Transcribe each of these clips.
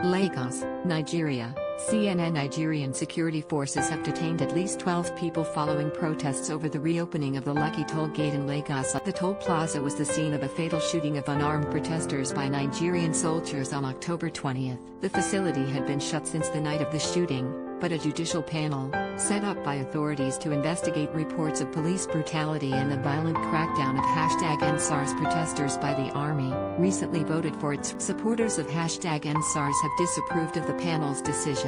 Lagos, Nigeria. CNN Nigerian security forces have detained at least 12 people following protests over the reopening of the Lekki toll gate in Lagos. The toll plaza was the scene of a fatal shooting of unarmed protesters by Nigerian soldiers on October 20. The facility had been shut since the night of the shooting, but a judicial panel, set up by authorities to investigate reports of police brutality and the violent crackdown of #EndSARS protesters by the army, recently voted for its supporters of #EndSARS have disapproved of the panel's decision.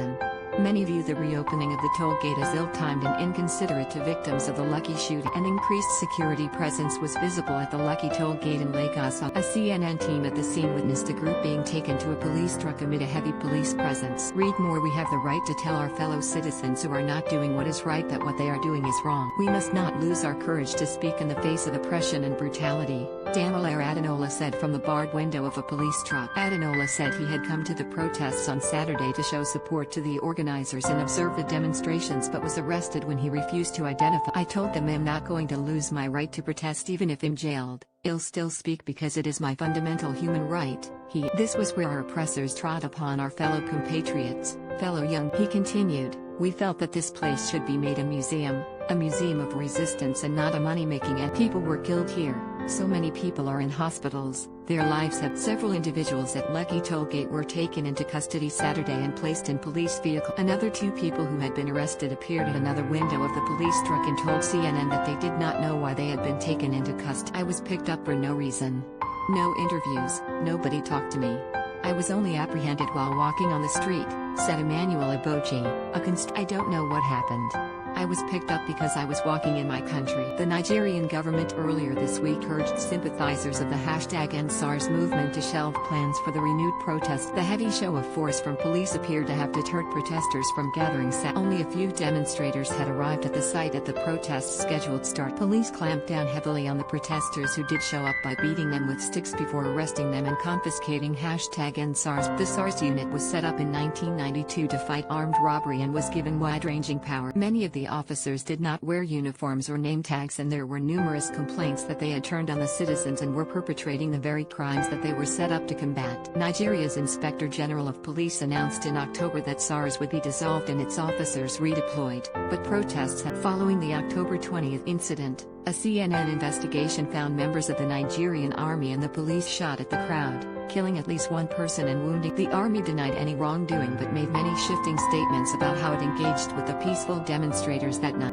Many view the reopening of the toll gate as ill-timed and inconsiderate to victims of the Lekki shooting. An increased security presence was visible at the Lekki toll gate in Lagos. A CNN team at the scene witnessed a group being taken to a police truck amid a heavy police presence. Read more. We have the right to tell our fellow citizens who are not doing what is right that what they are doing is wrong. We must not lose our courage to speak in the face of oppression and brutality, Damilare Adenola said from the barred window of a police truck. Adenola said he had come to the protests on Saturday to show support to the organizers and observe the demonstrations but was arrested when he refused to identify. I told them I'm not going to lose my right to protest even if I'm jailed. I'll still speak because it is my fundamental human right. This was where our oppressors trod upon our fellow compatriots, fellow young. He continued, we felt that this place should be made a museum of resistance and not a money-making end. People were killed here. So many people are in hospitals, their lives have. Several individuals at Lekki tollgate were taken into custody Saturday and placed in police vehicle. Another 2 people who had been arrested appeared at another window of the police truck and told CNN that they did not know why they had been taken into custody. I was picked up for no reason. No interviews, nobody talked to me. I was only apprehended while walking on the street, said Emmanuel Oboji, I don't know what happened. I was picked up because I was walking in my country. The Nigerian government earlier this week urged sympathizers of the #EndSARS movement to shelve plans for the renewed protests. The heavy show of force from police appeared to have deterred protesters from gathering. Only a few demonstrators had arrived at the site at the protest's scheduled start. Police clamped down heavily on the protesters who did show up by beating them with sticks before arresting them and confiscating #EndSARS. The SARS unit was set up in 1992 to fight armed robbery and was given wide-ranging power. Many of the officers did not wear uniforms or name tags, and there were numerous complaints that they had turned on the citizens and were perpetrating the very crimes that they were set up to combat. Nigeria's Inspector General of Police announced in October that SARS would be dissolved and its officers redeployed, but protests had following the October 20th incident. A CNN investigation found members of the Nigerian army and the police shot at the crowd, killing at least 1 person and wounding. The army denied any wrongdoing but made many shifting statements about how it engaged with the peaceful demonstrators that night.